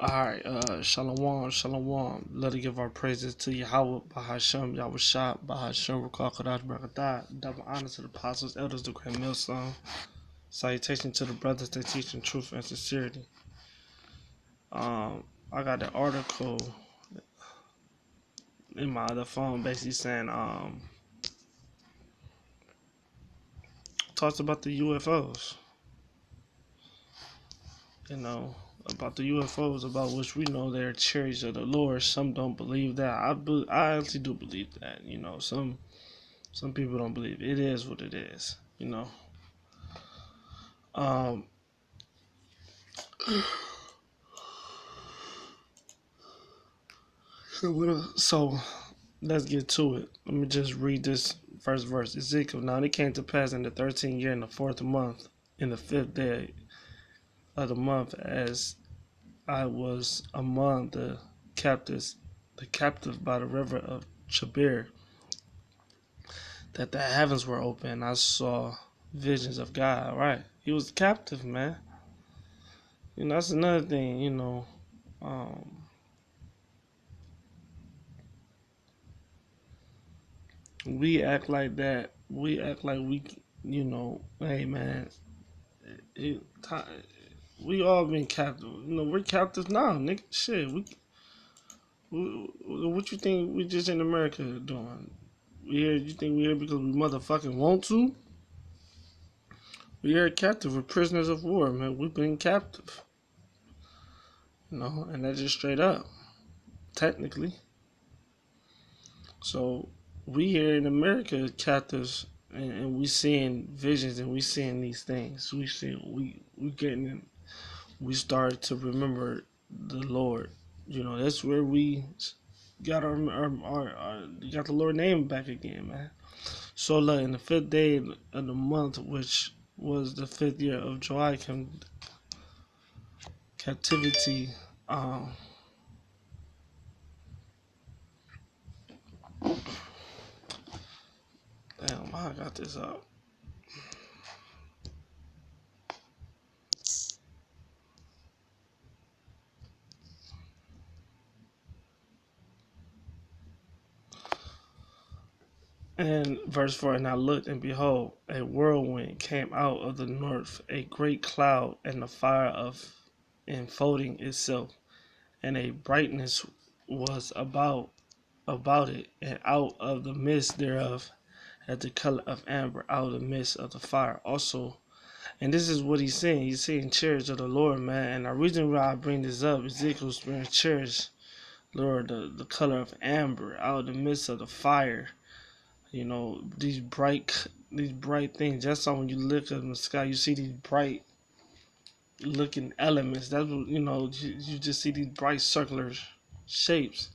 Alright, Shalom, Shalom. Let us give our praises to Yahweh, Bahashem, Yahweh Shah, Bahashem, Rakal, Kadash, Barakadah. Double honor to the apostles, elders, the great millstone. Salutation to the brothers that teach in truth and sincerity. I got an article in my other phone basically saying, talks about the UFOs. You know, about the UFOs, about which we know they're chariots of the Lord. Some don't believe that. I actually do believe that. You know, some people don't believe it. It is what it is. You know. Um. So let's get to it. Let me just read this first verse. Ezekiel. Now it came to pass in the 13th year, in the 4th month, in the 5th day of the month, as I was among the captives by the river of Chabir, that the heavens were open. I saw visions of God. Right, he was captive, man. You know, that's another thing. You know, we act like that. We act like we, you know, hey man, it, we all been captive. You know, we're captives now, nigga. Shit, what you think we just in America doing? We here? You think we here because we motherfucking want to? We are captive. We're prisoners of war, man. We've been captive. You know, and that's just straight up, technically. So we here in America captives, and we seeing visions, and we seeing these things. We start to remember the Lord. You know, that's where we got our got the Lord name back again, man. So like in the 5th day of the month, which was the 5th year of Joachim captivity, damn, I got this up. And verse 4, and I looked, and behold, a whirlwind came out of the north, a great cloud, and the fire of enfolding itself, and a brightness was about it, and out of the midst thereof, at the color of amber, out of the midst of the fire also. And this is what he's saying. He's saying chariots of the Lord, man. And the reason why I bring this up, Ezekiel's wearing chariots, Lord, the color of amber, out of the midst of the fire. You know, these bright things. That's how when you look up in the sky, you see these bright looking elements. That's what, you know, you just see these bright circular shapes.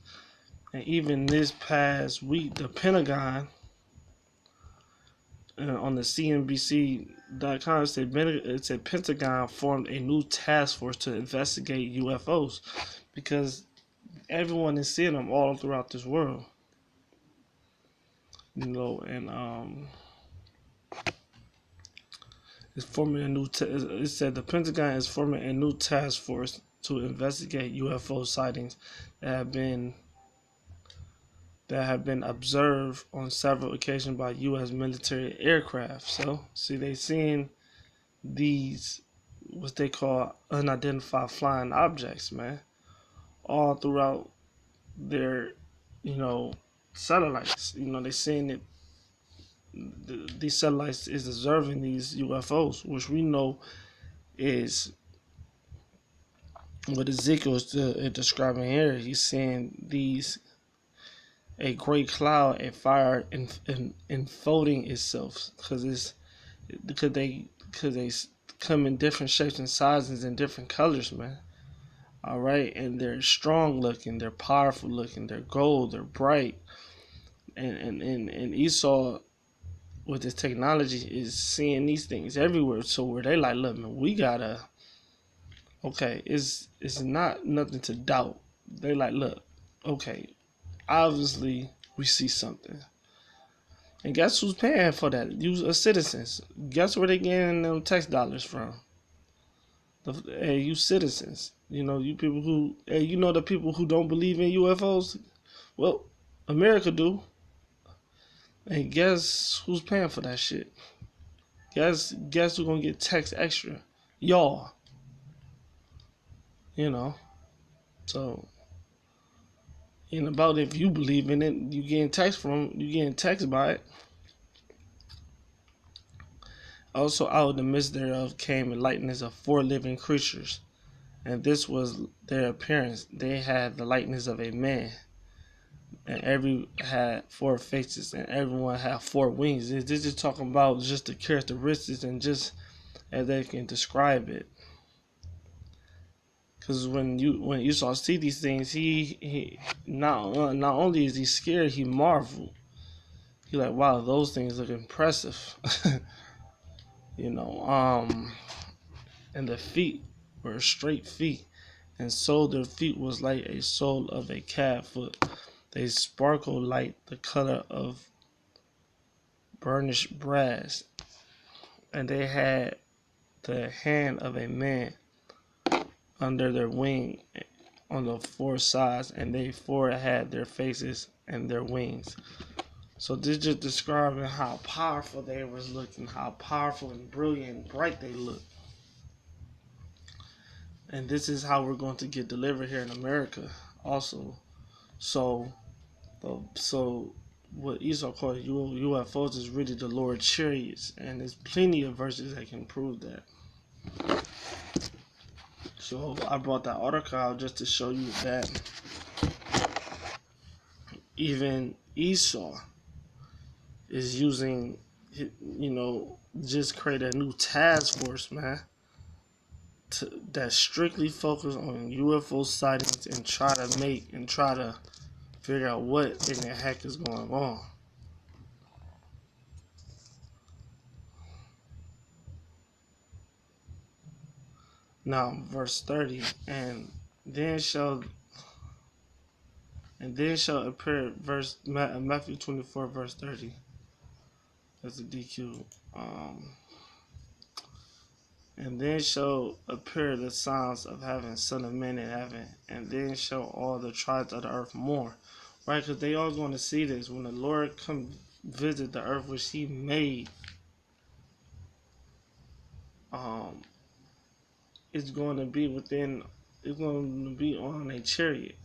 And even this past week, the Pentagon, on the CNBC.com, it said Pentagon formed a new task force to investigate UFOs because everyone is seeing them all throughout this world. You know, and it's forming a new. It said the Pentagon is forming a new task force to investigate UFO sightings that have been observed on several occasions by U.S. military aircraft. So, see, they seeing these what they call unidentified flying objects, man, all throughout their, you know, satellites. You know, they seeing it. These satellites is observing these UFOs, which we know is what Ezekiel is describing here. He's seeing these a great cloud, a fire, enfolding itself because they come in different shapes and sizes and different colors, man. All right, and they're strong looking, they're powerful looking, they're gold, they're bright, and Esau with this technology is seeing these things everywhere. So where they like, look, man, we gotta. Okay, it's not nothing to doubt. They like, look, okay, obviously we see something. And guess who's paying for that? You citizens. Guess where they getting them tax dollars from? Hey, you citizens, you people who, hey, the people who don't believe in UFOs. Well, America do, and guess who's paying for that shit? Guess who's gonna get taxed extra? Y'all, you know. So, ain't about if you believe in it, you getting taxed by it. Also, out of the midst thereof came a likeness of four living creatures, and this was their appearance. They had the likeness of a man, and every had four faces, and everyone had four wings. This is talking about just the characteristics and just as they can describe it. Because when Esau see these things, he not only is he scared, he marveled. He like, wow, those things look impressive. you know, um, and the feet were straight feet, and so their feet was like a sole of a calf foot. They sparkled like the color of burnished brass, and they had the hand of a man under their wing on the four sides, and they four had their faces and their wings. So this just describing how powerful they was looking, how powerful and brilliant and bright they looked. And this is how we're going to get delivered here in America also. So what Esau called UFOs is really the Lord chariots, and there's plenty of verses that can prove that. So I brought that article out just to show you that even Esau is using, just create a new task force, man, that strictly focus on UFO sightings and try to figure out what in the heck is going on. Now, verse 30, and then shall appear Matthew 24, verse 30. That's a DQ. And then shall appear the signs of heaven, Son of Man in heaven, and then shall all the tribes of the earth mourn. Right, because they all going to see this when the Lord come visit the earth which He made. It's going to be it's going to be on a chariot.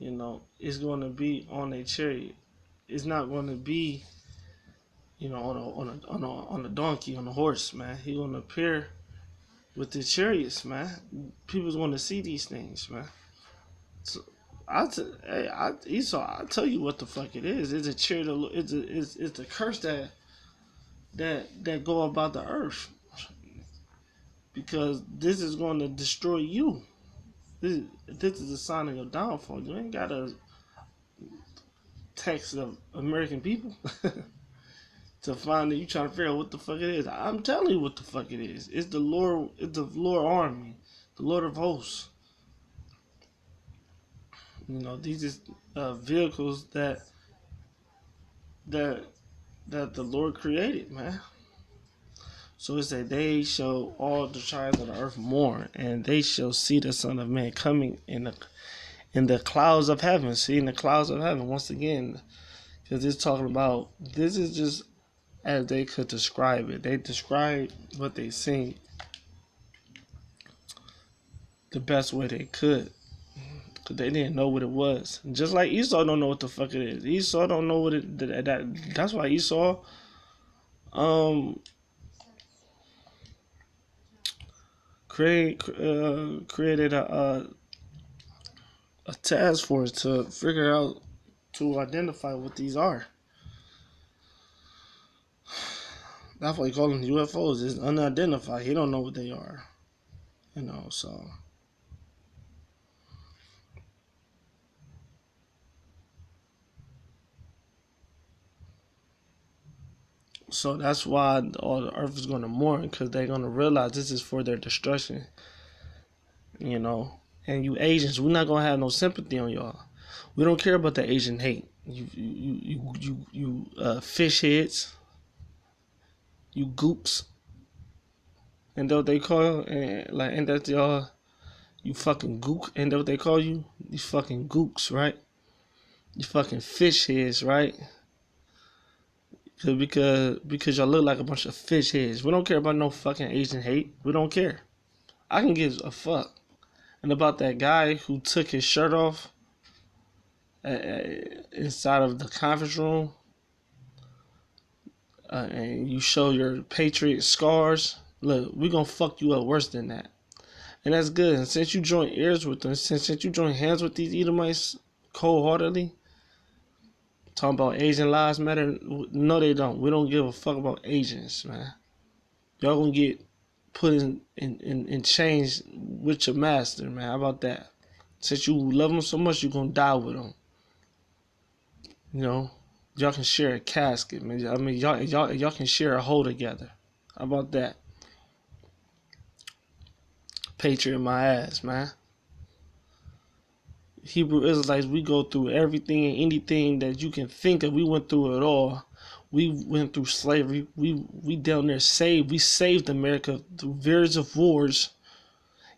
It's going to be on a chariot. It's not going to be, on a donkey, on a horse, man. He's going to appear with the chariots, man. People's going to see these things, man. So Esau, I'll tell you what the fuck it is. It's a chariot. It's the curse that go about the earth, because this is going to destroy you. This is a sign of your downfall. You ain't got to text the American people to find that you trying to figure out what the fuck it is. I'm telling you what the fuck it is. It's the Lord. It's the Lord army, the Lord of hosts. These is vehicles that the Lord created, man. So it said, they shall all the tribes of the earth mourn, and they shall see the Son of Man coming in the clouds of heaven. See, in the clouds of heaven, once again, because it's talking about, this is just as they could describe it. They describe what they seen the best way they could, because they didn't know what it was. Just like Esau don't know what the fuck it is. Esau don't know what it. That's why Esau, created a task force to figure out, to identify what these are. That's why he call them UFOs. It's unidentified. He don't know what they are. So that's why all the earth is going to mourn, because they're going to realize this is for their destruction. And you Asians, we're not going to have no sympathy on y'all. We don't care about the Asian hate. You fish heads. You goops. And that what they call you? And like, ain't that y'all? You fucking gook. Ain't that what they call you? You fucking gooks, right? You fucking fish heads, right? Because y'all look like a bunch of fish heads. We don't care about no fucking Asian hate. We don't care. I can give a fuck. And about that guy who took his shirt off inside of the conference room, and you show your patriot scars. Look, we gonna fuck you up worse than that. And that's good. And since you joined ears with them, since you joined hands with these Edomites cold-heartedly, talking about Asian lives matter, no they don't. We don't give a fuck about Asians, man. Y'all gonna get put in chains with your master, man. How about that? Since you love them so much, you're gonna die with them. You know, y'all can share a casket, man. I mean, y'all can share a hole together. How about that? Patriot my ass, man. Hebrew Israelites, we go through everything and anything that you can think of. We went through it all. We went through slavery. We down there saved. We saved America through various of wars.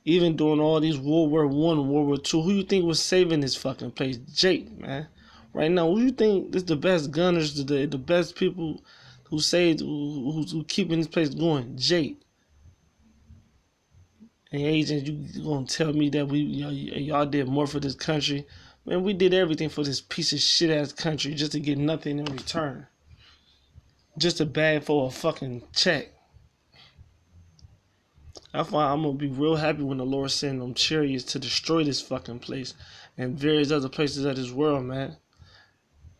Even during all these World War One, World War Two. Who you think was saving this fucking place? Jake, man. Right now, who you think is the best gunners, the best people who saved, who keeping this place going? Jake. And agents, you gonna tell me that y'all did more for this country? Man, we did everything for this piece of shit ass country just to get nothing in return. Just a bag for a fucking check. That's why I'm gonna be real happy when the Lord send them chariots to destroy this fucking place and various other places of this world, man.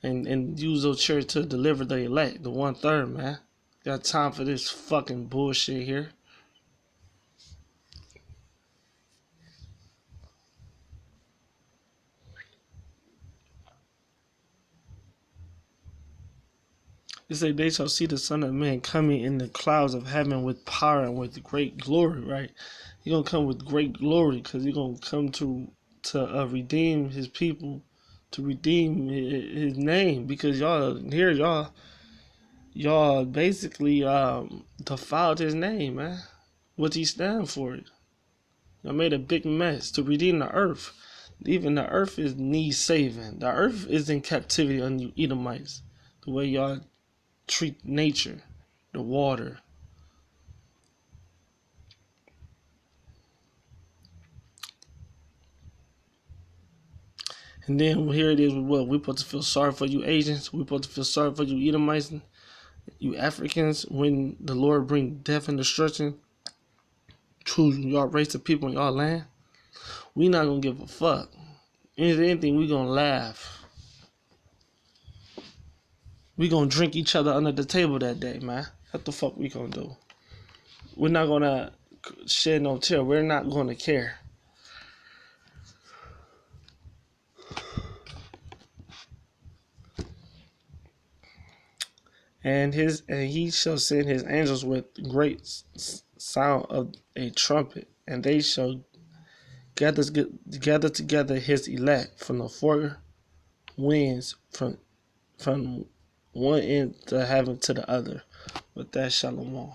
And use those chariots to deliver the elect, the 1/3, man. Got time for this fucking bullshit here. It say they shall see the Son of Man coming in the clouds of heaven with power and with great glory, right? He gonna come with great glory because he gonna come to redeem his people, to redeem his name. Because y'all basically defiled his name, man. What he stand for? Y'all made a big mess to redeem the earth. Even the earth is needs saving. The earth is in captivity on you Edomites. The way y'all treat nature, the water. And then here it is with what? We're supposed to feel sorry for you Asians. We're supposed to feel sorry for you Edomites, you Africans, when the Lord bring death and destruction to y'all race of people in y'all land. We not gonna give a fuck. If anything, we gonna laugh. We gonna drink each other under the table that day, man. What the fuck we gonna do? We're not gonna shed no tear. We're not gonna care. And he shall send his angels with great sound of a trumpet, and they shall gather together his elect from the four winds, from one end of heaven to the other. With that, shalom.